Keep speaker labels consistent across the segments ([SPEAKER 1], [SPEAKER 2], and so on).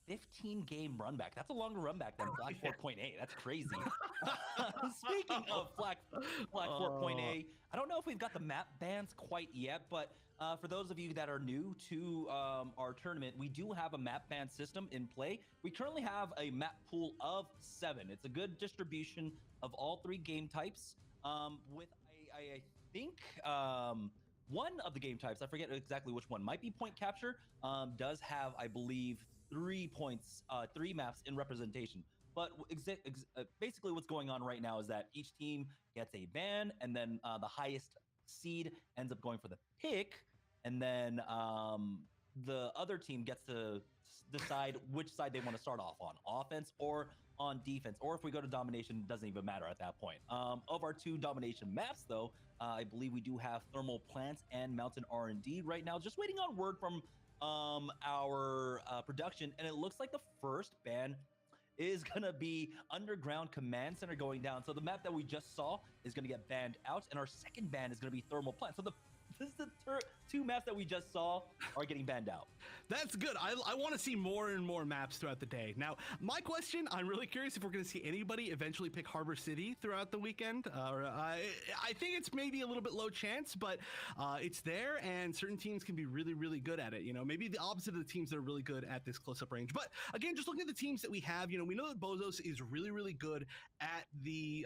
[SPEAKER 1] 15-game run back. That's a longer run back than Flak 4.8. That's crazy. Speaking of Flak 4.8, I don't know if we've got the map bans quite yet, but for those of you that are new to our tournament, we do have a map ban system in play. We currently have a map pool of 7. It's a good distribution of all 3 game types. With I think one of the game types, I forget exactly which one, might be point capture, does have, I believe, 3 maps in representation. But basically what's going on right now is that each team gets a ban, and then the highest seed ends up going for the pick, and then the other team gets to decide which side they want to start off on, offense or on defense, or if we go to domination, it doesn't even matter at that point. Of our 2 domination maps, though, I believe we do have thermal plants and mountain R&D right now. Just waiting on word from our production, and it looks like the first ban is gonna be underground command center going down. So the map that we just saw is gonna get banned out, and our second ban is gonna be thermal plant. So this is the 2 maps that we just saw are getting banned out.
[SPEAKER 2] That's good. I want to see more and more maps throughout the day. Now, my question, I'm really curious if we're going to see anybody eventually pick Harbor City throughout the weekend. I think it's maybe a little bit low chance, but it's there, and certain teams can be really, really good at it. You know, maybe the opposite of the teams that are really good at this close-up range. But again, just looking at the teams that we have, you know, we know that BOZOS is really, really good at the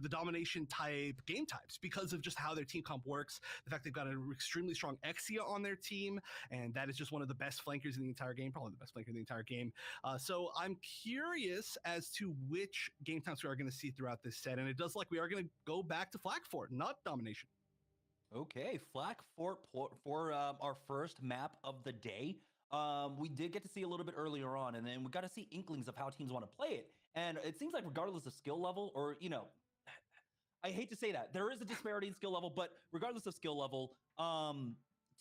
[SPEAKER 2] domination type game types because of just how their team comp works. The fact they've got an extremely strong Exia on their team, and that is just one of the best flankers in the entire game, probably the best flanker in the entire game. So I'm curious as to which game types we are going to see throughout this set, and it does like we are going to go back to Flak Fort, not domination.
[SPEAKER 1] Okay, Flak Fort for our first map of the day. We did get to see a little bit earlier on, and then we got to see inklings of how teams want to play it. And it seems like regardless of skill level, or, you know, I hate to say that, there is a disparity in skill level, but regardless of skill level,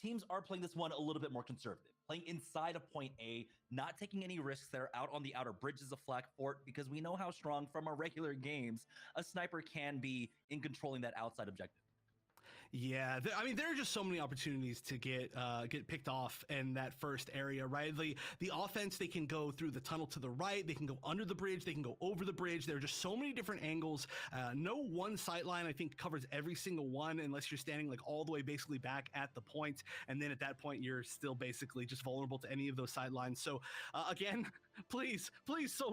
[SPEAKER 1] teams are playing this one a little bit more conservative, playing inside of point A, not taking any risks that are out on the outer bridges of Flak Fort, because we know how strong from our regular games a sniper can be in controlling that outside objective.
[SPEAKER 2] Yeah, I mean, there are just so many opportunities to get picked off in that first area, right? The offense, they can go through the tunnel to the right, they can go under the bridge, they can go over the bridge. There are just so many different angles. No one sight line, I think, covers every single one unless you're standing like all the way basically back at the point, and then at that point you're still basically just vulnerable to any of those sidelines. So again, please,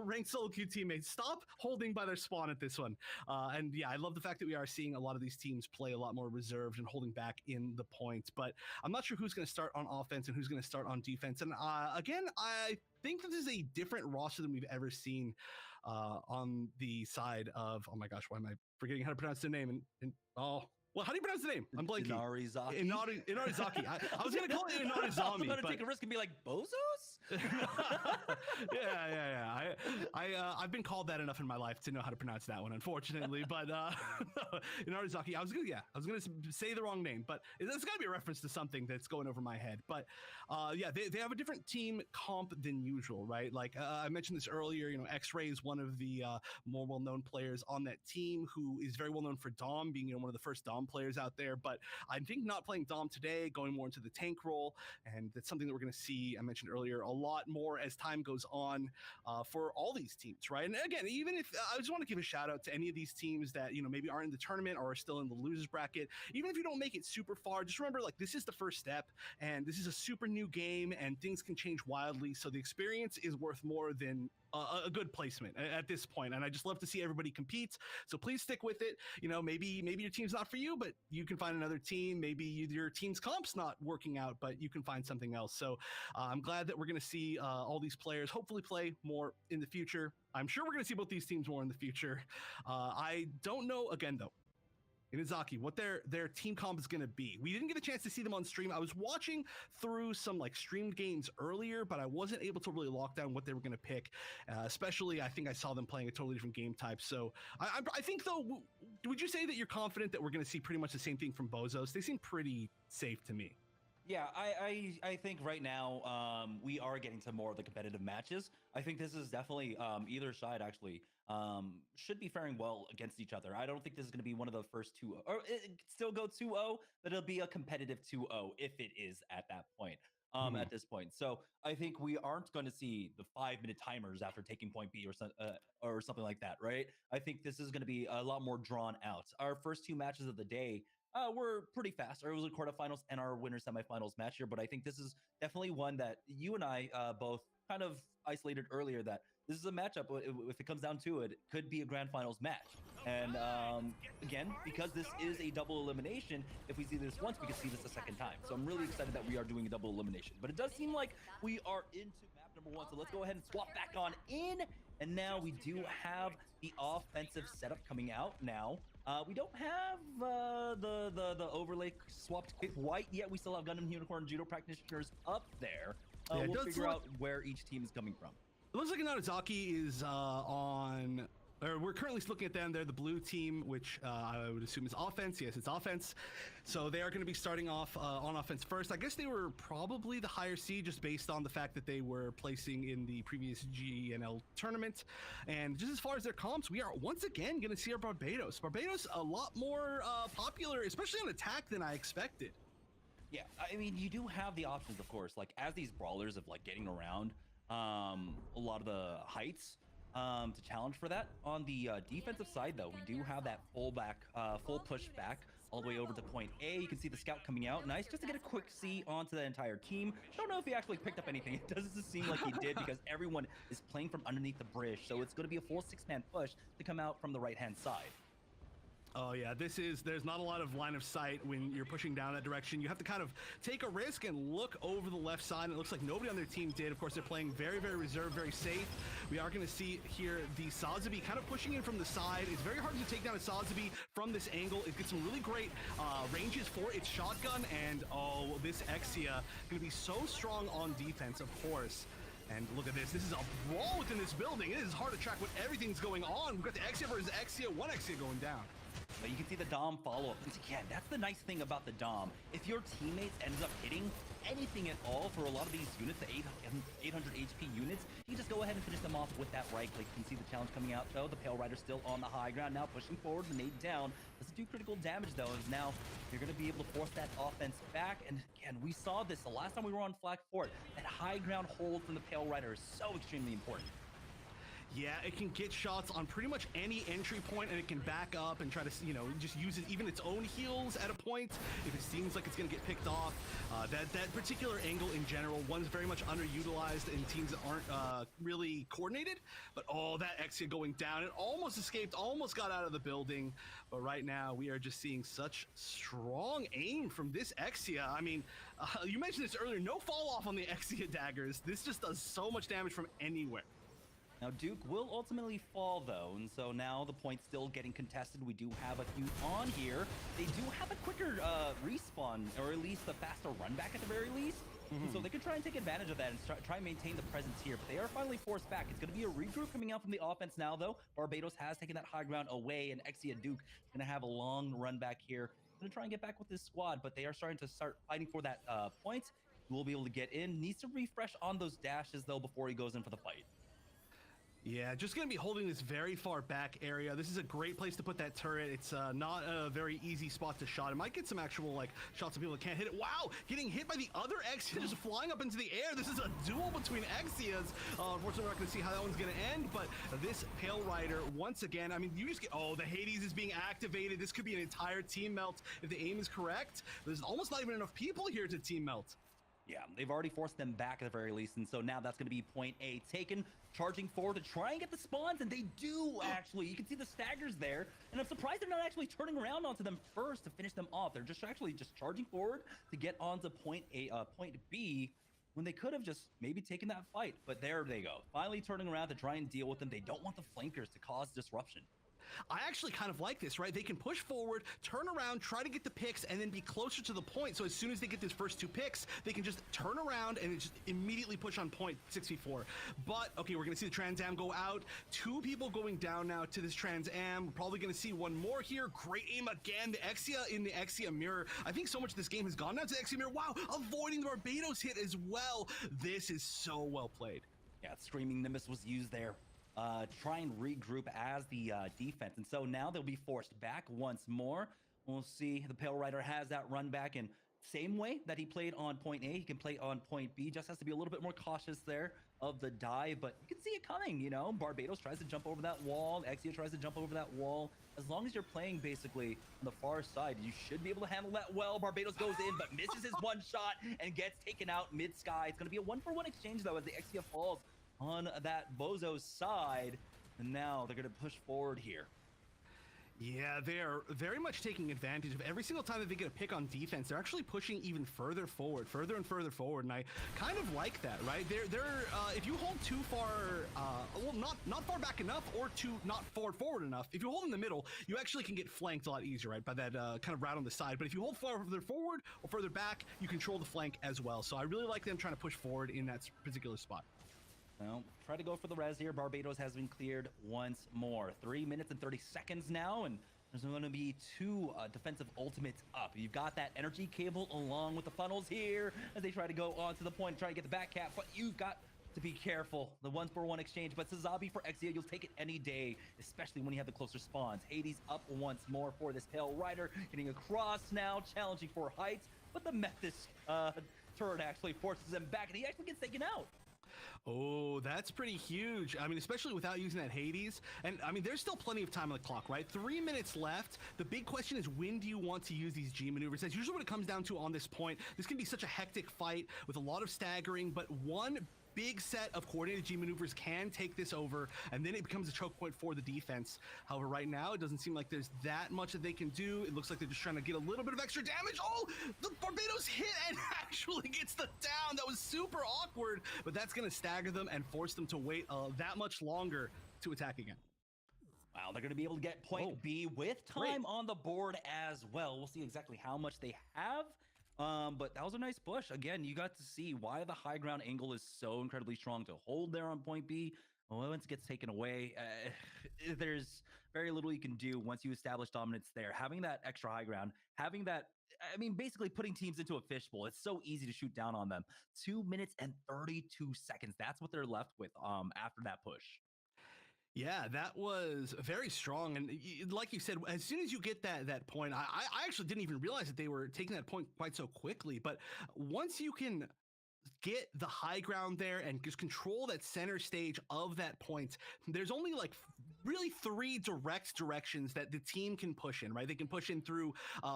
[SPEAKER 2] ranked solo queue teammates, stop holding by their spawn at this one. And yeah, I love the fact that we are seeing a lot of these teams play a lot more reserved and holding back in the points, but I'm not sure who's going to start on offense and who's going to start on defense. And again, I think this is a different roster than we've ever seen on the side of, oh my gosh, why am I forgetting how to pronounce their name? Well, how do you pronounce the name? I'm blanking.
[SPEAKER 1] Inarizaki.
[SPEAKER 2] Inarizaki. I was going to call it Inarizami.
[SPEAKER 1] I was going to take a risk and be like, BOZOS?
[SPEAKER 2] yeah. I've been called that enough in my life to know how to pronounce that one, unfortunately. But Inarizaki, I was going to say the wrong name, but it's got to be a reference to something that's going over my head. But yeah, they have a different team comp than usual, right? Like I mentioned this earlier, you know, X-Ray is one of the more well-known players on that team who is very well known for Dom, being, you know, one of the first Dom players out there, but I think not playing Dom today, going more into the tank role, and that's something that we're going to see, I mentioned earlier, a lot more as time goes on for all these teams, right? And again, even if I just want to give a shout out to any of these teams that, you know, maybe aren't in the tournament or are still in the losers bracket, even if you don't make it super far, just remember, like, this is the first step, and this is a super new game, and things can change wildly, so the experience is worth more than a good placement at this point. And I just love to see everybody compete. So please stick with it. You know, maybe your team's not for you, but you can find another team. Maybe your team's comp's not working out, but you can find something else. So I'm glad that we're going to see all these players hopefully play more in the future. I'm sure we're going to see both these teams more in the future. I don't know, again, though, Inarizaki, what their team comp is going to be. We didn't get a chance to see them on stream. I was watching through some like streamed games earlier, but I wasn't able to really lock down what they were going to pick. Especially, I think I saw them playing a totally different game type. So I think, though, would you say that you're confident that we're going to see pretty much the same thing from BOZOS? They seem pretty safe to me.
[SPEAKER 1] Yeah, I think right now we are getting to more of the competitive matches. I think this is definitely either side actually should be faring well against each other. I don't think this is going to be one of the first 2-0, or it could still go 2-0, but it'll be a competitive 2-0 if it is at that point. at this point. So I think we aren't going to see the 5-minute timers after taking point B or something like that, right? I think this is going to be a lot more drawn out. Our first 2 matches of the day were pretty fast. It was a quarterfinals and our winner semifinals match here, but I think this is definitely one that you and I both kind of isolated earlier, that this is a matchup, if it comes down to it, could be a grand finals match. And again, because this is a double elimination, if we see this once, we can see this a second time. So I'm really excited that we are doing a double elimination. But it does seem like we are into map number 1. So let's go ahead and swap back on in. And now we do have the offensive setup coming out now. We don't have the overlay swapped quite yet. We still have Gundam Unicorn Judo practitioners up there. We'll figure out where each team is coming from.
[SPEAKER 2] It looks like Inarizaki is on, or we're currently looking at them. They're the blue team, which I would assume is offense. Yes, it's offense. So they are going to be starting off on offense first. I guess they were probably the higher seed just based on the fact that they were placing in the previous GENL tournament. And just as far as their comps, we are once again going to see our Barbados. Barbados a lot more popular, especially on attack, than I expected.
[SPEAKER 1] Yeah, I mean, you do have the options, of course, like as these brawlers of like getting around a lot of the heights to challenge for that. On the defensive side, though, we do have that full push back all the way over to point A. You can see the scout coming out. Nice, just to get a quick see onto the entire team. Don't know if he actually picked up anything. It doesn't seem like he did because everyone is playing from underneath the bridge. So it's going to be a full 6-man push to come out from the right-hand side.
[SPEAKER 2] Oh yeah, there's not a lot of line of sight when you're pushing down that direction. You have to kind of take a risk and look over the left side. It looks like nobody on their team did. Of course, they're playing very, very reserved, very safe. We are going to see here the Sazabi kind of pushing in from the side. It's very hard to take down a Sazabi from this angle. It gets some really great ranges for its shotgun, and oh, this Exia going to be so strong on defense, of course. And look at this. This is a brawl within this building. It is hard to track what everything's going on. We've got the Exia versus Exia, one Exia going down.
[SPEAKER 1] But you can see the Dom follow-up. And again, that's the nice thing about the Dom. If your teammates ends up hitting anything at all for a lot of these units, the 800 HP units, you just go ahead and finish them off with that right click. You can see the challenge coming out, though. The Pale Rider still on the high ground, now pushing forward, the nade down. Doesn't do critical damage, though, as now you're going to be able to force that offense back. And again, we saw this the last time we were on Flak Fort. That high ground hold from the Pale Rider is so extremely important.
[SPEAKER 2] Yeah, it can get shots on pretty much any entry point, and it can back up and try to, you know, just use even its own heals at a point if it seems like it's going to get picked off. That particular angle in general, one's very much underutilized in teams that aren't really coordinated. But oh, that Exia going down, it almost escaped, almost got out of the building. But right now, we are just seeing such strong aim from this Exia. I mean, you mentioned this earlier, no fall off on the Exia daggers. This just does so much damage from anywhere.
[SPEAKER 1] Now, Duke will ultimately fall, though, and so now the point's still getting contested. We do have a few on here. They do have a quicker respawn, or at least a faster run back at the very least. And so they can try and take advantage of that and try and maintain the presence here. But they are finally forced back. It's going to be a regroup coming out from the offense now, though. Barbados has taken that high ground away, and Exia Duke is going to have a long run back here. Going to try and get back with this squad, but they are starting to start fighting for that point. He will be able to get in. Needs to refresh on those dashes, though, before he goes in for the fight.
[SPEAKER 2] Yeah, just going to be holding this very far back area. This is a great place to put that turret. It's not a very easy spot to shot. It might get some actual like shots of people that can't hit it. Wow, getting hit by the other Exia just flying up into the air. This is a duel between Exias. Unfortunately, we're not going to see how that one's going to end, but this Pale Rider, once again, I mean, you just get, oh, the Hades is being activated. This could be an entire team melt if the aim is correct. There's almost not even enough people here to team melt.
[SPEAKER 1] Yeah, they've already forced them back at the very least, and so now that's going to be point A taken, charging forward to try and get the spawns, and they do actually. You can see the staggers there, and I'm surprised they're not actually turning around onto them first to finish them off. They're just actually just charging forward to get onto point B, when they could have just maybe taken that fight. But there they go, finally turning around to try and deal with them. They don't want the flankers to cause disruption.
[SPEAKER 2] I actually kind of like this, right? They can push forward, turn around, try to get the picks, and then be closer to the point. So as soon as they get these first 2 picks, they can just turn around and just immediately push on point 6v4. But, okay, we're going to see the Trans Am go out. 2 people going down now to this Trans Am. We're probably going to see one more here. Great aim again. The Exia in the Exia mirror. I think so much of this game has gone down to the Exia mirror. Wow, avoiding the Barbados hit as well. This is so well played.
[SPEAKER 1] Yeah, Screaming Nimbus was used there. Try and regroup as the defense. And so now they'll be forced back once more. We'll see. The Pale Rider has that run back, and same way that he played on point A, he can play on point B. Just has to be a little bit more cautious there of the dive, but you can see it coming, you know? Barbados tries to jump over that wall. Exia tries to jump over that wall. As long as you're playing basically on the far side, you should be able to handle that well. Barbados goes in, but misses his one shot and gets taken out mid-sky. It's going to be a 1-for-1 exchange, though, as the Exia falls on that BOZOS side. And now they're going to push forward here.
[SPEAKER 2] Yeah, they're very much taking advantage of every single time that they get a pick on defense. They're actually pushing even further forward, further and further forward, and I kind of like that, right? They're if you hold too far, well, not far back enough, or not forward enough. If you hold in the middle, you actually can get flanked a lot easier, right? By that kind of route on the side. But if you hold further forward or further back, you control the flank as well. So I really like them trying to push forward in that particular spot.
[SPEAKER 1] Well, try to go for the res here. Barbados has been cleared once more. 3 minutes and 30 seconds now, and there's going to be 2 defensive ultimates up. You've got that energy cable along with the funnels here as they try to go onto the point, try to get the back cap, but you've got to be careful. The 1-for-1 exchange, but Sazabi for Exia, you'll take it any day, especially when you have the closer spawns. Hades up once more for this Pale Rider, getting across now, challenging for heights, but the Methus turret actually forces him back, and he actually gets taken out.
[SPEAKER 2] Oh, that's pretty huge. I mean, especially without using that Hades. And I mean, there's still plenty of time on the clock, right? 3 minutes left. The big question is, when do you want to use these G maneuvers? That's usually what it comes down to on this point. This can be such a hectic fight with a lot of staggering, but one big set of coordinated G maneuvers can take this over, and then it becomes a choke point for the defense. However, right now, it doesn't seem like there's that much that they can do. It looks like they're just trying to get a little bit of extra damage. Oh, the Barbados hit and actually gets the down. That was super awkward, but that's going to stagger them and force them to wait that much longer to attack again.
[SPEAKER 1] Wow, they're going to be able to get point B with time on the board as well. We'll see exactly how much they have. But that was a nice push. Again, you got to see why the high ground angle is so incredibly strong to hold there on point B. Well, once it gets taken away, there's very little you can do once you establish dominance there. Having that extra high ground, having that, I mean, basically putting teams into a fishbowl. It's so easy to shoot down on them. 2 minutes and 32 seconds. That's what they're left with after that push.
[SPEAKER 2] Yeah, that was very strong. And like you said, as soon as you get that point, I actually didn't even realize that they were taking that point quite so quickly. But once you can get the high ground there and just control that center stage of that point, there's only like really 3 direct directions that the team can push in, right? They can push in through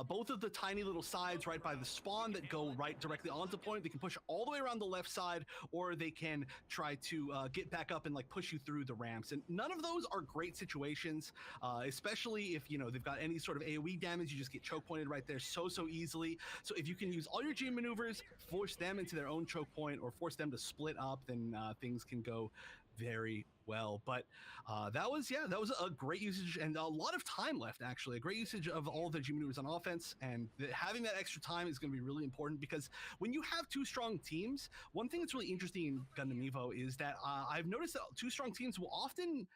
[SPEAKER 2] both of the tiny little sides right by the spawn that go right directly onto point. They can push all the way around the left side, or they can try to get back up and like push you through the ramps. And none of those are great situations, especially if, you know, they've got any sort of AoE damage. You just get choke pointed right there so easily. So if you can use all your G maneuvers, force them into their own choke point, or force them to split up, then things can go very well. But that was a great usage and a lot of time left, actually. A great usage of all of the G maneuvers on offense, and having that extra time is going to be really important, because when you have 2 strong teams, one thing that's really interesting in Gundam Evo is that I've noticed that 2 strong teams will often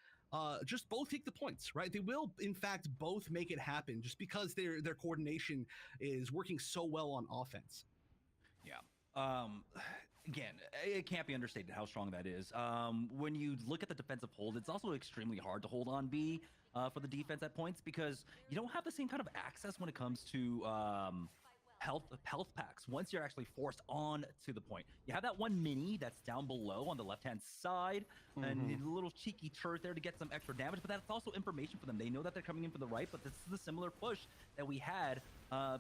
[SPEAKER 2] just both take the points, right? They will, in fact, both make it happen, just because their coordination is working so well on offense.
[SPEAKER 1] Yeah. Again, it can't be understated how strong that is. When you look at the defensive hold, it's also extremely hard to hold on B for the defense at points, because you don't have the same kind of access when it comes to health packs once you're actually forced on to the point. You have that one mini that's down below on the left-hand side, and a little cheeky turret there to get some extra damage, but that's also information for them. They know that they're coming in for the right, but this is the similar push that we had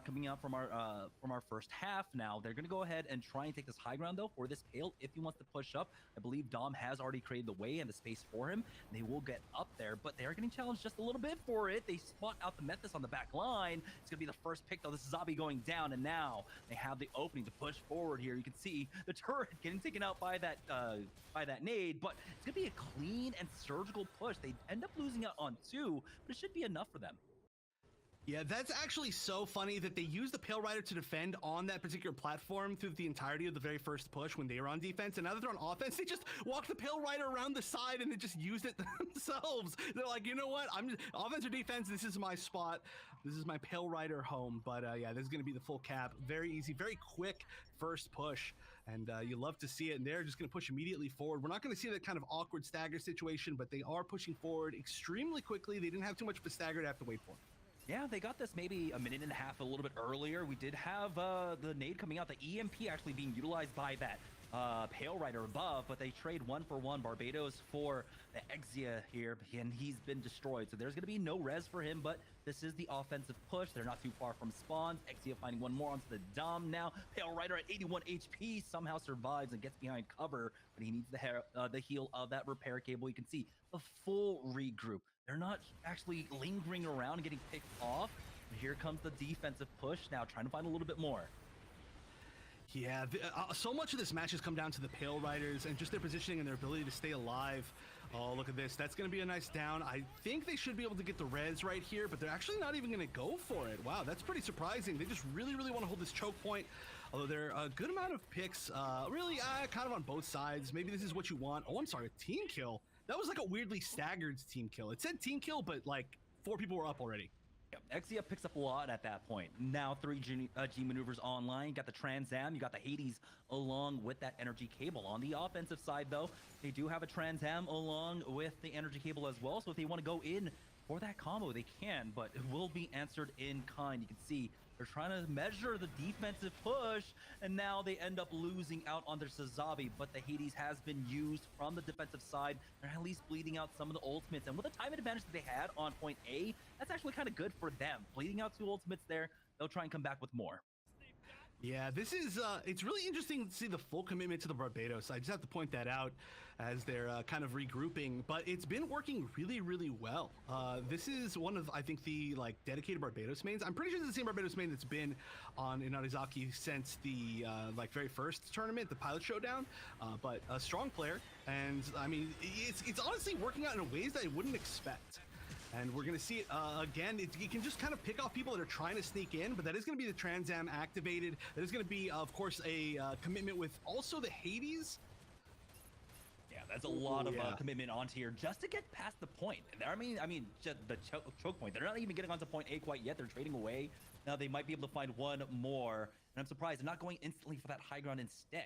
[SPEAKER 1] coming out from our first half. Now they're going to go ahead and try and take this high ground, though, for this Pale if he wants to push up. I believe Dom has already created the way and the space for him. They will get up there, but they are getting challenged just a little bit for it. They spot out the Methus on the back line. It's going to be the first pick, though. This is Zabi going down, and now they have the opening to push forward here. You can see the turret getting taken out by that nade, but it's going to be a clean and surgical push. They end up losing out on 2, but it should be enough for them.
[SPEAKER 2] Yeah, that's actually so funny that they used the Pale Rider to defend on that particular platform through the entirety of the very first push when they were on defense, and now that they're on offense, they just walk the Pale Rider around the side and they just used it themselves. They're like, you know what? I'm just offense or defense. This is my spot. This is my Pale Rider home. But yeah, this is going to be the full cap. Very easy, very quick first push, and you love to see it. And they're just going to push immediately forward. We're not going to see that kind of awkward stagger situation, but they are pushing forward extremely quickly. They didn't have too much of a stagger to have to wait for.
[SPEAKER 1] Yeah, they got this maybe a minute and a half, a little bit earlier. We did have the nade coming out, the EMP actually being utilized by that Pale Rider above, but they trade 1-for-1 Barbados for the Exia here, and he's been destroyed. So there's going to be no res for him, but this is the offensive push. They're not too far from spawns. Exia finding one more onto the Dom now. Pale Rider at 81 HP somehow survives and gets behind cover, but he needs the heal of that repair cable. You can see the full regroup. They're not actually lingering around and getting picked off. Here comes the defensive push now, trying to find a little bit more.
[SPEAKER 2] Yeah, so much of this match has come down to the Pale Riders and just their positioning and their ability to stay alive. Oh, look at this. That's going to be a nice down. I think they should be able to get the res right here, but they're actually not even going to go for it. Wow, that's pretty surprising. They just really, really want to hold this choke point. Although there are a good amount of picks, really kind of on both sides. Maybe this is what you want. Oh, I'm sorry, a team kill. That was like a weirdly staggered team kill. It said team kill, but like 4 people were up already.
[SPEAKER 1] Exia picks up a lot at that point. Now 3 G maneuvers online. You got the Trans Am, you got the Hades along with that energy cable. On the offensive side, though, they do have a Trans Am along with the energy cable as well. So if they want to go in for that combo, they can, but it will be answered in kind. You can see they're trying to measure the defensive push, and now they end up losing out on their Sazabi, but the Hades has been used from the defensive side. They're at least bleeding out some of the ultimates, and with the time advantage that they had on point A, that's actually kind of good for them. Bleeding out 2 ultimates there, they'll try and come back with more.
[SPEAKER 2] Yeah, this is, it's really interesting to see the full commitment to the Barbados. I just have to point that out as they're kind of regrouping, but it's been working really, really well. This is one of, I think, the like dedicated Barbados mains. I'm pretty sure it's the same Barbados main that's been on Inarizaki since the like very first tournament, the Pilot Showdown, but a strong player. And I mean, it's honestly working out in ways that I wouldn't expect. And we're going to see it again. You can just kind of pick off people that are trying to sneak in, but that is going to be the Trans Am activated. That is going to be, of course, a commitment with also the Hades.
[SPEAKER 1] Yeah, that's a lot of commitment onto here just to get past the point. I mean, just the choke point. They're not even getting onto point A quite yet. They're trading away. Now they might be able to find one more. And I'm surprised they're not going instantly for that high ground instead.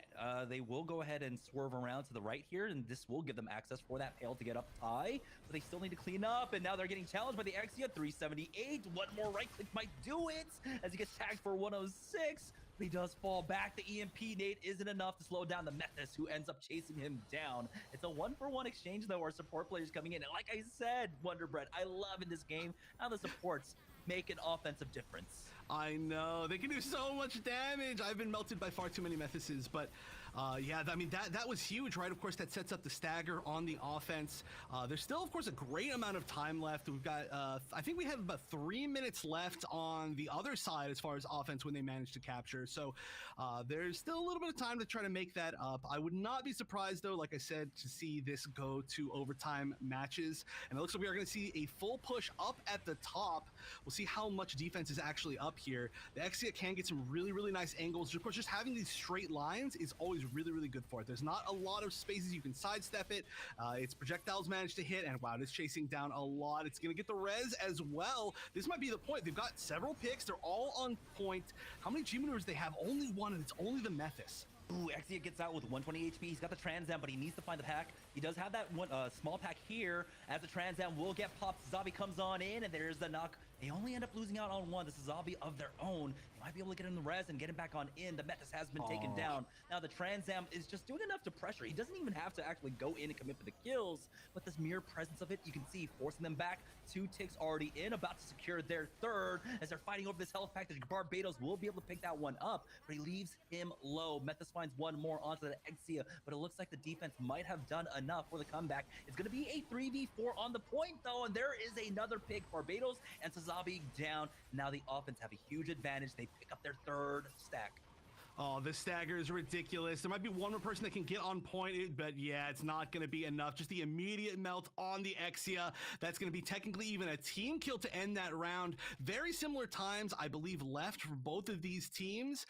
[SPEAKER 1] They will go ahead and swerve around to the right here, and this will give them access for that Pale to get up high. But they still need to clean up, and now they're getting challenged by the Exia. 378. One more right click might do it as he gets tagged for 106. But he does fall back. The EMP nade isn't enough to slow down the Mephis, who ends up chasing him down. It's a 1-for-1 exchange, though, our support players coming in. And like I said, Wonder Bread, I love in this game how the supports make an offensive difference.
[SPEAKER 2] I know, they can do so much damage. I've been melted by far too many Methuses, but yeah, I mean, that was huge, right? Of course, that sets up the stagger on the offense. There's still, of course, a great amount of time left. We've got, I think we have about 3 minutes left on the other side as far as offense when they manage to capture. So there's still a little bit of time to try to make that up. I would not be surprised, though, like I said, to see this go to overtime matches. And it looks like we are going to see a full push up at the top. We'll see how much defense is actually up here. The Exia can get some really, really nice angles. Of course, just having these straight lines is always really, really good for it. There's not a lot of spaces you can sidestep it. Its projectiles managed to hit, and wow, it's chasing down a lot. It's going to get the res as well. This might be the point. They've got several picks. They're all on point. How many G maneuvers they have? Only one, and it's only the Mephis.
[SPEAKER 1] Ooh, Exia gets out with 120 HP. He's got the Trans Am, but he needs to find the pack. He does have that one small pack here, as the Trans Am will get popped. Zabi comes on in, and there's the knock. They only end up losing out on one. This is Zabi of their own. They might be able to get him the res and get him back on in. The Mephis has been taken down. Now the Trans Am is just doing enough to pressure. He doesn't even have to actually go in and commit for the kills, but this mere presence of it, you can see, forcing them back. 2 ticks already in, about to secure their third as they're fighting over this health pack. The Barbados will be able to pick that one up, but he leaves him low. Mephis finds one more onto the Exia, but it looks like the defense might have done enough for the comeback. It's going to be a 3v4 on the point, though, and there is another pick. Barbados and Sazabi down. Now the offense have a huge advantage. They pick up their third stack.
[SPEAKER 2] Oh, this stagger is ridiculous. There might be one more person that can get on point, but yeah, it's not going to be enough. Just the immediate melt on the Exia. That's going to be technically even a team kill to end that round. Very similar times, I believe, left for both of these teams.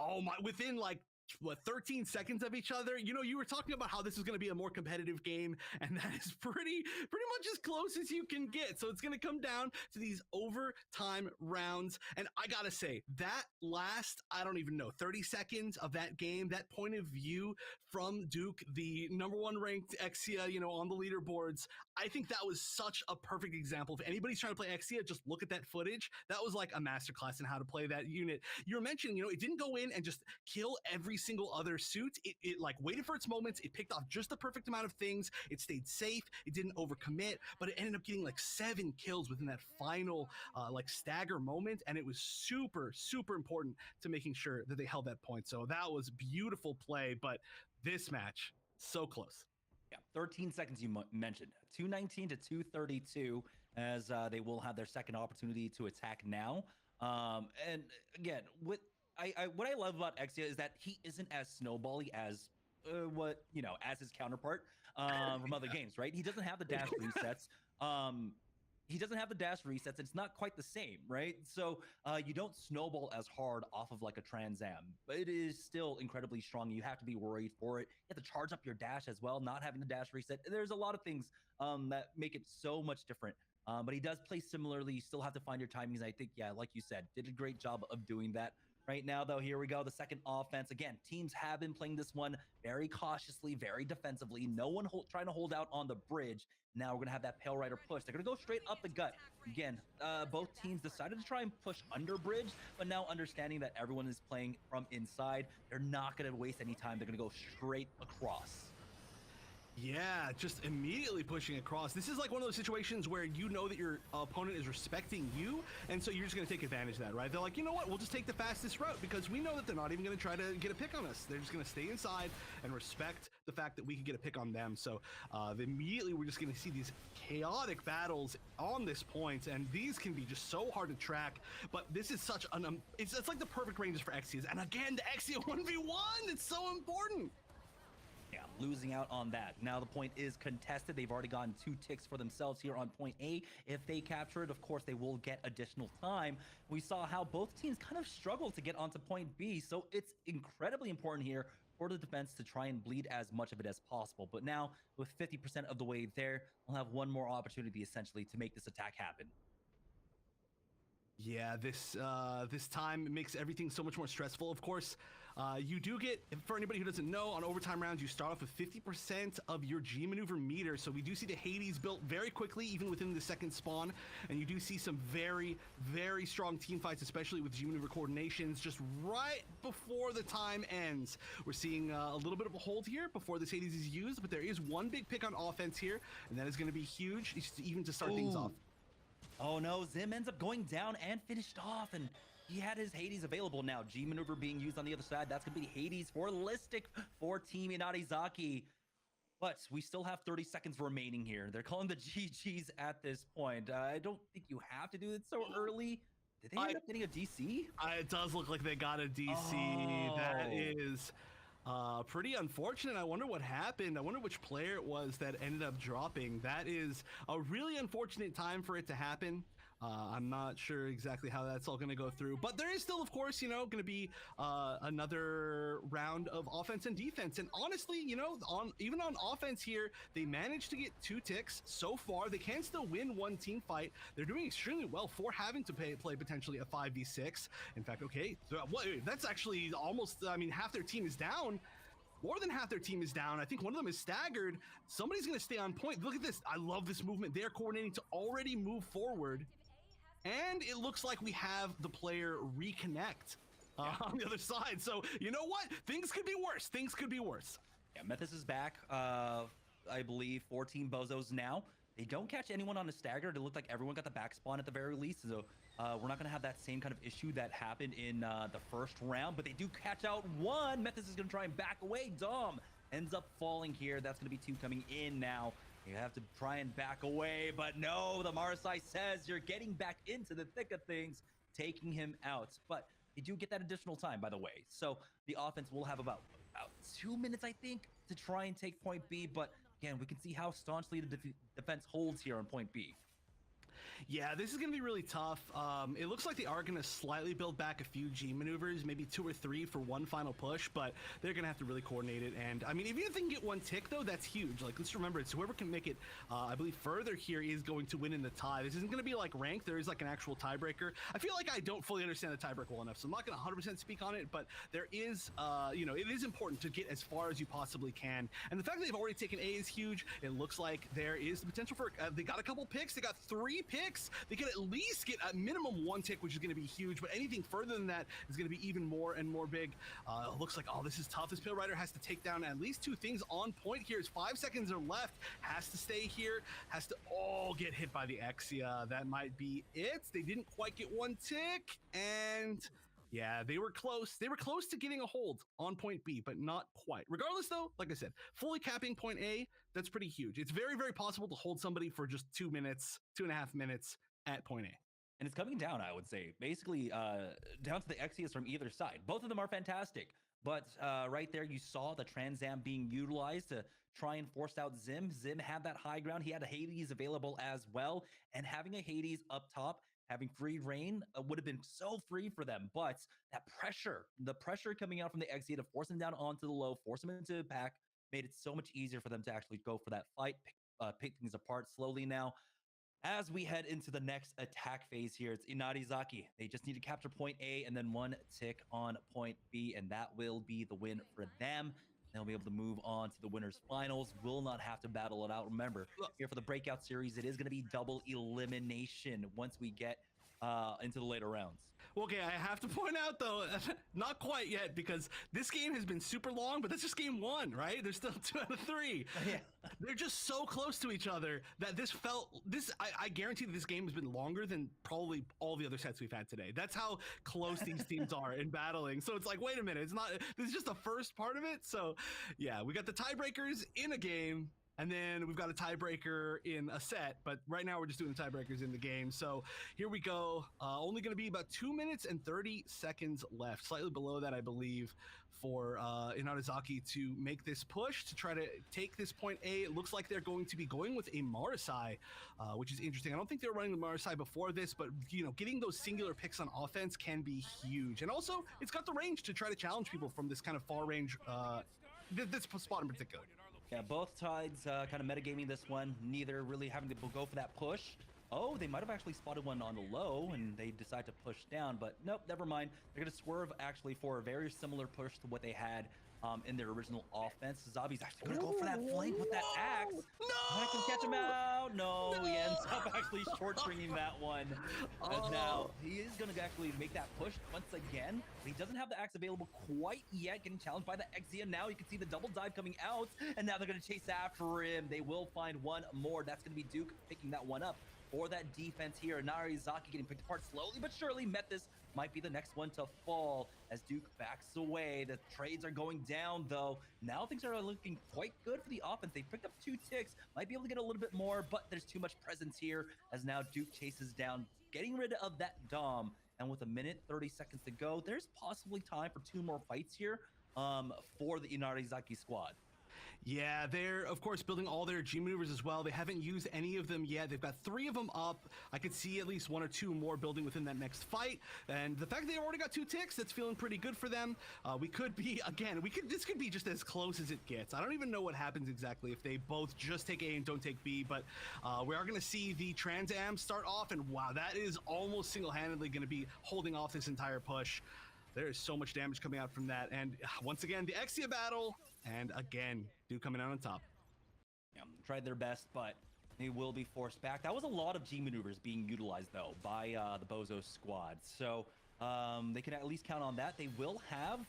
[SPEAKER 2] Oh my, within like what, 13 seconds of each other. You know, you were talking about how this is going to be a more competitive game, and that is pretty much as close as you can get. So it's going to come down to these overtime rounds, and I gotta say that last, I don't even know, 30 seconds of that game, that point of view from Duke, the #1 ranked Exia, you know, on the leaderboards, I think that was such a perfect example. If anybody's trying to play Exia, just look at that footage. That was like a masterclass in how to play that unit. You were mentioning, you know, it didn't go in and just kill every single other suit. It like waited for its moments. It picked off just the perfect amount of things. It stayed safe. It didn't overcommit, but it ended up getting like 7 kills within that final like stagger moment, and it was super important to making sure that they held that point. So that was beautiful play, but this match so close.
[SPEAKER 1] Yeah, 13 seconds you mentioned. 219 to 232 as they will have their second opportunity to attack now. And again, what I love about Exia is that he isn't as snowbally as as his counterpart from other games, right? He doesn't have the dash resets. He doesn't have the dash resets. It's not quite the same, right? So you don't snowball as hard off of like a Trans Am, but it is still incredibly strong. You have to be worried for it. You have to charge up your dash as well, not having the dash reset. There's a lot of things that make it so much different. But he does play similarly. You still have to find your timings. I think, yeah, like you said, did a great job of doing that. Right now, though, here we go. The second offense. Again, teams have been playing this one very cautiously, very defensively. No one trying to hold out on the bridge. Now we're going to have that Pale Rider push. They're going to go straight up the gut. Again, both teams decided to try and push under bridge, but now understanding that everyone is playing from inside, they're not going to waste any time. They're going to go straight across.
[SPEAKER 2] Yeah, just immediately pushing across. This is like one of those situations where you know that your opponent is respecting you, and so you're just going to take advantage of that, right? They're like, you know what, we'll just take the fastest route because we know that they're not even going to try to get a pick on us. They're just going to stay inside and respect the fact that we can get a pick on them. So immediately we're just going to see these chaotic battles on this point, and these can be just so hard to track, but this is such an, it's like the perfect ranges for Exias. And again, the Exia 1v1, it's so important.
[SPEAKER 1] Yeah, losing out on that. Now the point is contested. They've already gotten 2 ticks for themselves here on point A. If they capture it, of course, they will get additional time. We saw how both teams kind of struggled to get onto point B, so it's incredibly important here for the defense to try and bleed as much of it as possible. But now, with 50% of the way there, we'll have one more opportunity, essentially, to make this attack happen.
[SPEAKER 2] Yeah, this time makes everything so much more stressful. Of course, you do get, for anybody who doesn't know, on overtime rounds, you start off with 50% of your G maneuver meter. So we do see the Hades built very quickly, even within the second spawn. And you do see some very strong team fights, especially with G maneuver coordinations, just right before the time ends. We're seeing a little bit of a hold here before this Hades is used, but there is one big pick on offense here, and that is going to be huge, even to start things off.
[SPEAKER 1] Oh no, Zim ends up going down and finished off, and he had his Hades available now. G maneuver being used on the other side. That's going to be Hades for Listic for Team Inarizaki. But we still have 30 seconds remaining here. They're calling the GGs at this point. I don't think you have to do it so early. Did they end up getting a DC?
[SPEAKER 2] It does look like they got a DC. That is pretty unfortunate. I wonder what happened. I wonder which player it was that ended up dropping. That is a really unfortunate time for it to happen. I'm not sure exactly how that's all going to go through, but there is still, of course, you know, going to be another round of offense and defense. And honestly, you know, even on offense here, they managed to get 2 ticks so far. They can still win one team fight. They're doing extremely well for having to play potentially a 5v6. In fact, okay, so that's actually almost, I mean, half their team is down. More than half their team is down. I think one of them is staggered. Somebody's going to stay on point. Look at this. I love this movement. They're coordinating to already move forward. And it looks like we have the player reconnect on the other side. So, you know what? Things could be worse. Things could be worse.
[SPEAKER 1] Yeah, Methus is back. I believe 14 BOZOS now. They don't catch anyone on a stagger. It looked like everyone got the back spawn at the very least. So we're not going to have that same kind of issue that happened in the first round. But they do catch out one. Methus is going to try and back away. Dom ends up falling here. That's going to be 2 coming in now. You have to try and back away, but no, the Marseille says you're getting back into the thick of things, taking him out. But they do get that additional time, by the way. So the offense will have about 2 minutes, I think, to try and take point B. But again, we can see how staunchly the defense holds here on point B.
[SPEAKER 2] Yeah, this is going to be really tough. It looks like they are going to slightly build back a few G maneuvers, maybe 2 or 3 for one final push, but they're going to have to really coordinate it. And I mean, even if they can get one tick, though, that's huge. Like, let's remember, it's whoever can make it, I believe, further here is going to win in the tie. This isn't going to be like ranked. There is like an actual tiebreaker. I feel like I don't fully understand the tiebreaker well enough, so I'm not going to 100% speak on it, but there is, you know, it is important to get as far as you possibly can. And the fact that they've already taken A is huge. It looks like there is the potential for, they got a couple picks. They got 3 picks. They could at least get a minimum 1 tick, which is going to be huge, but anything further than that is going to be even more and more big. It looks like, oh, this is tough. This Pale Rider has to take down at least 2 things on point here. As 5 seconds are left, has to stay here, has to, get hit by the Exia. That might be it. They didn't quite get 1 tick, and yeah, they were close. They were close to getting a hold on point B, but not quite. Regardless, though, like I said, fully capping point A, that's pretty huge. It's very, very possible to hold somebody for just 2 minutes, 2.5 minutes at point A.
[SPEAKER 1] And it's coming down, I would say, basically down to the Exias from either side. Both of them are fantastic, but right there you saw the Trans Am being utilized to try and force out Zim. Zim had that high ground. He had a Hades available as well, and having a Hades up top, having free reign would have been so free for them. But that pressure, the pressure coming out from the Exia to force him down onto the low, force him into the pack, made it so much easier for them to actually go for that fight, pick things apart slowly now. As we head into the next attack phase here, it's Inarizaki. They just need to capture point A and then 1 tick on point B, and that will be the win for them. They'll be able to move on to the winners finals. Will not have to battle it out. Remember, here for the breakout series, it is going to be double elimination once we get into the later rounds.
[SPEAKER 2] Okay, I have to point out, though, not quite yet, because this game has been super long, but that's just game 1, right? There's still 2 out of 3.
[SPEAKER 1] Yeah.
[SPEAKER 2] They're just so close to each other that I guarantee that this game has been longer than probably all the other sets we've had today. That's how close these teams are in battling. So it's like, wait a minute, this is just the first part of it. So yeah, we got the tiebreakers in a game, and then we've got a tiebreaker in a set, but right now we're just doing the tiebreakers in the game. So here we go. Only going to be about 2 minutes and 30 seconds left, slightly below that, I believe, for Inarizaki to make this push to try to take this point A. It looks like they're going to be going with a Marasai, which is interesting. I don't think they were running the Marasai before this, but you know, getting those singular picks on offense can be huge. And also, it's got the range to try to challenge people from this kind of far range, this spot in particular.
[SPEAKER 1] Yeah, both sides kind of metagaming this one, neither really having to go for that push. Oh, they might have actually spotted one on the low and they decide to push down, but nope, never mind. They're going to swerve actually for a very similar push to what they had in their original offense. Zabi's actually going to go for that flank with that axe.
[SPEAKER 2] No!
[SPEAKER 1] I can catch him out. No, he ends up actually short stringing that one. As now he is going to actually make that push once again. But he doesn't have the axe available quite yet, getting challenged by the Exia. Now you can see the double dive coming out, and now they're going to chase after him. They will find one more. That's going to be Duke picking that one up. For that defense here, Inarizaki getting picked apart slowly but surely. Metis might be the next one to fall as Duke backs away. The trades are going down, though. Now things are looking quite good for the offense. They picked up 2 ticks, might be able to get a little bit more, but there's too much presence here as now Duke chases down, getting rid of that Dom. And with 1 minute, 30 seconds to go, there's possibly time for 2 more fights here for the Inarizaki squad.
[SPEAKER 2] Yeah, they're, of course, building all their G maneuvers as well. They haven't used any of them yet. They've got 3 of them up. I could see at least 1 or 2 more building within that next fight. And the fact that they already got 2 ticks, that's feeling pretty good for them. We could be, again, this could be just as close as it gets. I don't even know what happens exactly if they both just take A and don't take B, but we are going to see the Trans Am start off, and wow, that is almost single-handedly going to be holding off this entire push. There is so much damage coming out from that. And once again, the Exia battle. And again, Duke coming out on top.
[SPEAKER 1] Yeah, tried their best, but they will be forced back. That was a lot of G maneuvers being utilized, though, by the BOZOS squad. So they can at least count on that. They will have,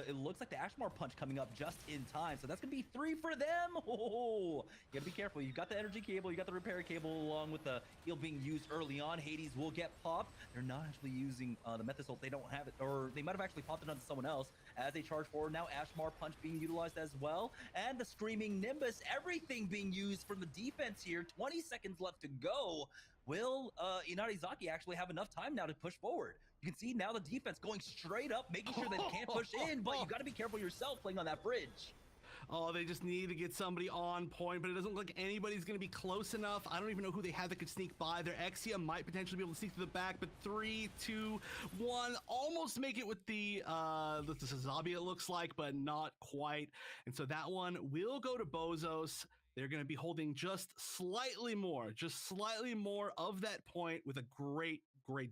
[SPEAKER 1] it looks like the Ashmore punch coming up just in time. So that's going to be 3 for them. Oh, you got to be careful. You've got the energy cable. You got the repair cable along with the heal being used early on. Hades will get popped. They're not actually using the Metis ult. They don't have it, or they might have actually popped it onto someone else as they charge forward. Now Ashmore punch being utilized as well. And the Screaming Nimbus, everything being used from the defense here. 20 seconds left to go. Will Inarizaki actually have enough time now to push forward? You can see now the defense going straight up, making sure they can't push in, but you got to be careful yourself playing on that bridge.
[SPEAKER 2] Oh, they just need to get somebody on point, but it doesn't look like anybody's going to be close enough. I don't even know who they have that could sneak by. Their Exia might potentially be able to sneak to the back, but 3, 2, 1, almost make it with the Zabi, it looks like, but not quite. And so that one will go to BOZOS. They're going to be holding just slightly more of that point with a great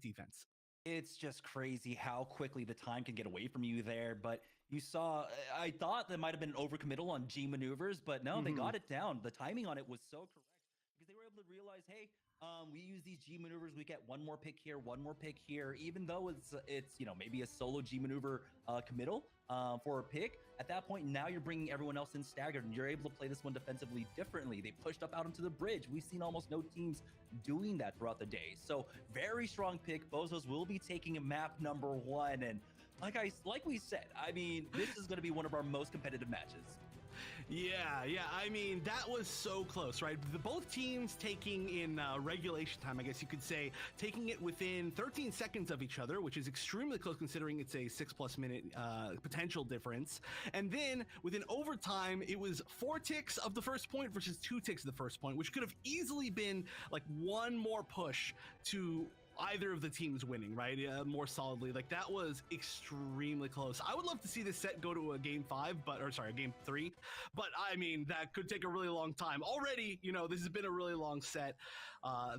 [SPEAKER 2] defense.
[SPEAKER 1] It's just crazy how quickly the time can get away from you there. But you saw, I thought there might have been an overcommittal on G maneuvers, but no, they got it down. The timing on it was so correct because they were able to realize, hey, we use these G maneuvers, we get one more pick here, one more pick here, even though it's you know, maybe a solo G maneuver committal for a pick. At that point, now you're bringing everyone else in staggered, and you're able to play this one defensively differently. They pushed up out into the bridge. We've seen almost no teams doing that throughout the day. So very strong pick. BOZOS will be taking map number 1, and like we said, I mean, this is going to be one of our most competitive matches.
[SPEAKER 2] Yeah. I mean, that was so close, right? Both teams taking in regulation time, I guess you could say, taking it within 13 seconds of each other, which is extremely close considering it's a 6+ minute potential difference. And then within overtime, it was 4 ticks of the first point versus 2 ticks of the first point, which could have easily been like one more push to either of the teams winning, right? More solidly. Like, that was extremely close. I would love to see this set go to a game 5, a game 3, but I mean, that could take a really long time. Already, you know, this has been a really long set.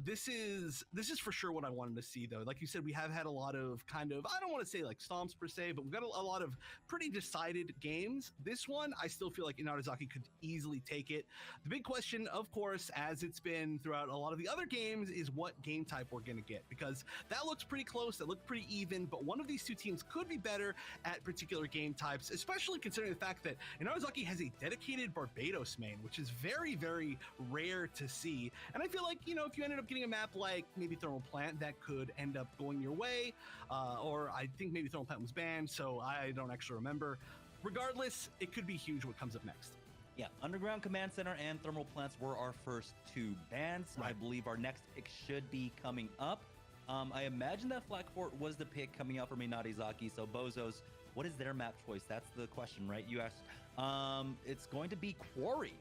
[SPEAKER 2] This is for sure what I wanted to see, though. Like you said, we have had a lot of kind of, I don't want to say like stomps per se, but we've got a lot of pretty decided games. This one, I still feel like Inarizaki could easily take it. The big question, of course, as it's been throughout a lot of the other games, is what game type we're going to get, because that looks pretty close, that looked pretty even, but one of these two teams could be better at particular game types, especially considering the fact that Inarizaki has a dedicated Barbados main, which is very, very rare to see. And I feel like, you know, if you ended up getting a map like maybe Thermal Plant, that could end up going your way, or I think maybe Thermal Plant was banned, so I don't actually remember. Regardless, it could be huge what comes up next.
[SPEAKER 1] Yeah, Underground Command Center and Thermal Plants were our first 2 bans. Right. I believe our next pick should be coming up. I imagine that Flak Fort was the pick coming out from Inarizaki. So BOZOS, what is their map choice? That's the question, right? You asked. It's going to be Quarry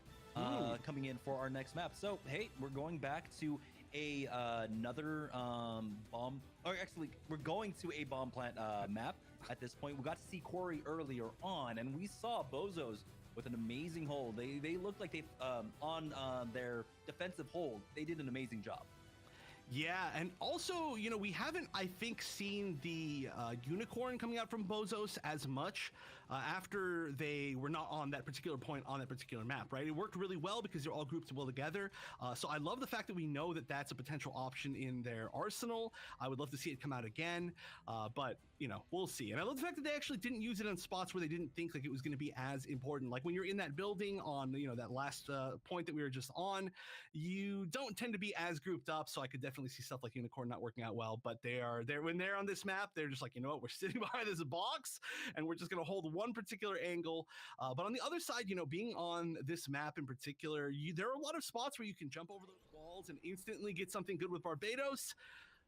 [SPEAKER 1] coming in for our next map. So, hey, we're going back to another bomb, or actually, we're going to a bomb plant map at this point. We got to see Quarry earlier on, and we saw BOZOS with an amazing hold. They looked like they on their defensive hold, they did an amazing job.
[SPEAKER 2] Yeah, and also, you know, we haven't, I think, seen the unicorn coming out from BOZOS as much after they were not on that particular point on that particular map, right? It worked really well because they're all grouped well together. So I love the fact that we know that that's a potential option in their arsenal. I would love to see it come out again, but, you know, we'll see. And I love the fact that they actually didn't use it in spots where they didn't think like it was going to be as important. Like when you're in that building on, you know, that last point that we were just on, you don't tend to be as grouped up. So I could definitely see stuff like Unicorn not working out well, but when they're on this map, they're just like, you know what, we're sitting behind this box and we're just going to hold one particular angle. But on the other side, you know, being on this map in particular, there are a lot of spots where you can jump over those walls and instantly get something good with Barbados.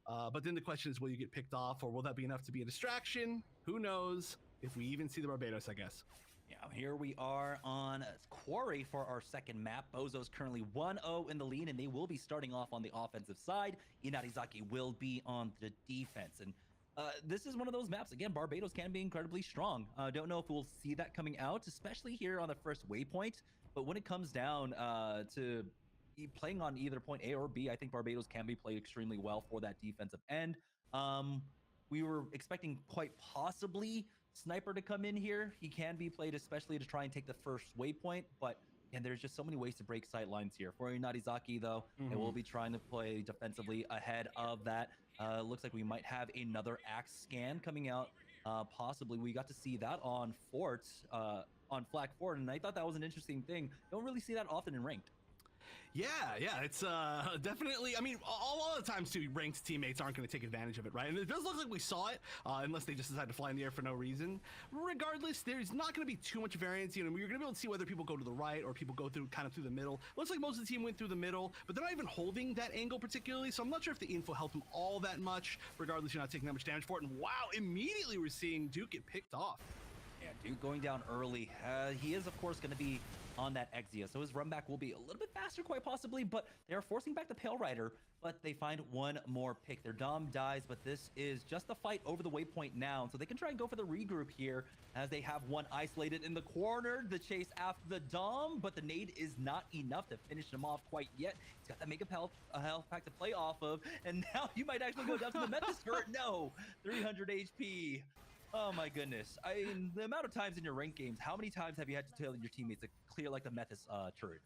[SPEAKER 2] But then the question is, will you get picked off, or will that be enough to be a distraction? Who knows if we even see the Barbados, I guess.
[SPEAKER 1] Yeah, here we are on Quarry for our second map. BOZOS currently 1-0 in the lead, and they will be starting off on the offensive side. Inarizaki will be on the defense. And this is one of those maps. Again, Barbados can be incredibly strong. Don't know if we'll see that coming out, especially here on the first waypoint. But when it comes down to playing on either point A or B, I think Barbados can be played extremely well for that defensive end. We were expecting quite possibly Sniper to come in here. He can be played especially to try and take the first waypoint, but and there's just so many ways to break sight lines here. For Inarizaki, though, they will be trying to play defensively ahead of that. Looks like we might have another Axe scan coming out. Possibly. We got to see that on on Flak Fort, and I thought that was an interesting thing. Don't really see that often in ranked.
[SPEAKER 2] Yeah, it's definitely, I mean, a lot of times too, ranked teammates aren't going to take advantage of it, right? And it does look like we saw it, unless they just decide to fly in the air for no reason. Regardless, there's not going to be too much variance. You know, you're going to be able to see whether people go to the right or people go through kind of through the middle. Looks like most of the team went through the middle, but they're not even holding that angle particularly, so I'm not sure if the info helped them all that much. Regardless, you're not taking that much damage for it, and wow, immediately we're seeing Duke get picked off.
[SPEAKER 1] Yeah, Duke going down early. He is, of course, going to be on that Exia. So his run back will be a little bit faster, quite possibly, but they are forcing back the Pale Rider, but they find one more pick. Their Dom dies, but this is just a fight over the waypoint now. So they can try and go for the regroup here as they have one isolated in the corner. The chase after the Dom, but the nade is not enough to finish him off quite yet. He's got that Mega health pack to play off of, and now you might actually go down to the Metis turret. No, 300 HP. Oh my goodness. I mean, the amount of times in your ranked games, how many times have you had to tell your teammates to clear like the Metis turrets?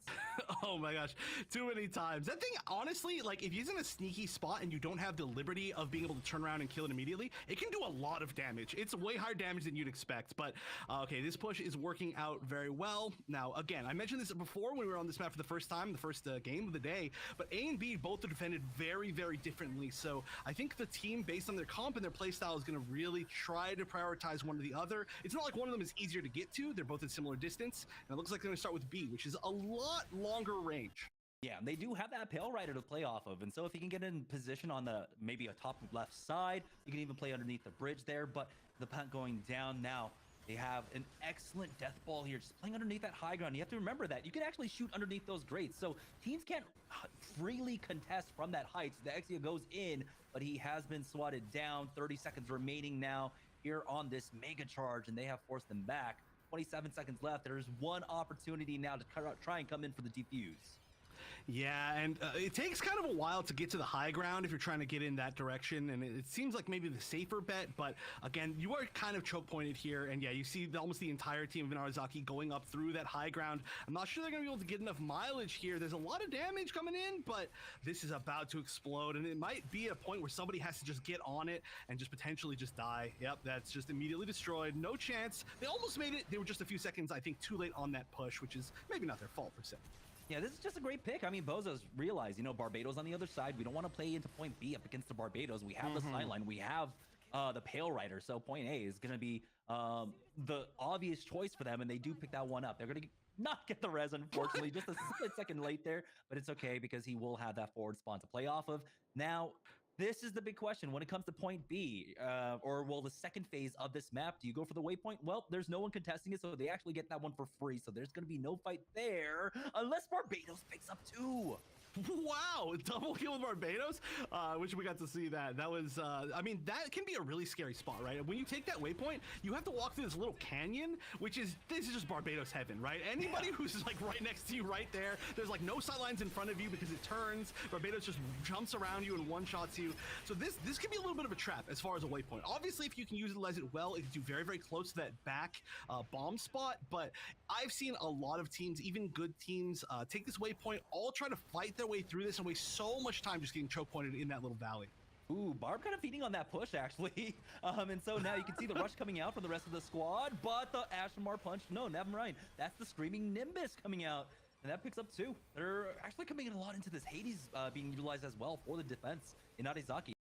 [SPEAKER 2] Oh my gosh, too many times. That thing, honestly, like if he's in a sneaky spot and you don't have the liberty of being able to turn around and kill it immediately, it can do a lot of damage. It's way higher damage than you'd expect, but okay, this push is working out very well. Now, again, I mentioned this before when we were on this map for the first time, the first game of the day, but A and B both are defended very, very differently. So I think the team, based on their comp and their playstyle, is going to really try to prioritize one or the other. It's not like one of them is easier to get to. They're both at similar distance, and it looks like they're going to start with B, which is a lot longer range.
[SPEAKER 1] Yeah, they do have that Pale Rider to play off of, and so if you can get in position on the maybe a top left side, you can even play underneath the bridge there. But the punt going down now, they have an excellent death ball here, just playing underneath that high ground. You have to remember that you can actually shoot underneath those grates, so teams can't freely contest from that height. The Exia goes in, but he has been swatted down. 30 seconds remaining now here on this mega charge, and they have forced them back. 27 seconds left. There's one opportunity now to try and come in for the defuse.
[SPEAKER 2] Yeah, and it takes kind of a while to get to the high ground if you're trying to get in that direction, and it seems like maybe the safer bet, but again, you are kind of choke pointed here, and yeah, you see almost the entire team of Inarizaki going up through that high ground. I'm not sure they're going to be able to get enough mileage here. There's a lot of damage coming in, but this is about to explode, and it might be a point where somebody has to just get on it and just potentially just die. Yep, that's just immediately destroyed. No chance. They almost made it. They were just a few seconds, I think, too late on that push, which is maybe not their fault per se.
[SPEAKER 1] Yeah, this is just a great pick. I mean, BOZOS realized, you know, Barbados on the other side. We don't want to play into point B up against the Barbados. We have the sideline. We have the Pale Rider. So point A is going to be the obvious choice for them, and they do pick that one up. They're going to not get the res, unfortunately. Just a split second late there, but it's okay because he will have that forward spawn to play off of. Now, this is the big question when it comes to point B, or well, the second phase of this map. Do you go for the waypoint? Well, there's no one contesting it, so they actually get that one for free. So there's going to be no fight there unless Barbados picks up 2.
[SPEAKER 2] Wow, double kill with Barbados. Wish we got to see that. That was, I mean, that can be a really scary spot, right? When you take that waypoint, you have to walk through this little canyon, this is just Barbados heaven, right? Anybody who's like right next to you, right there, there's like no sidelines in front of you because it turns. Barbados just jumps around you and one-shots you. So this can be a little bit of a trap as far as a waypoint. Obviously, if you can utilize it well, it gets you very, very close to that back bomb spot. But I've seen a lot of teams, even good teams, take this waypoint, all try to fight their way through this and waste so much time just getting choke pointed in that little valley.
[SPEAKER 1] Ooh, Barb kind of feeding on that push, actually. And so now you can see the rush coming out from the rest of the squad, but the Ashmar punch, no, never mind. That's the Screaming Nimbus coming out, and that picks up 2. They're actually coming in a lot into this Hades being utilized as well for the defense in Inarizaki.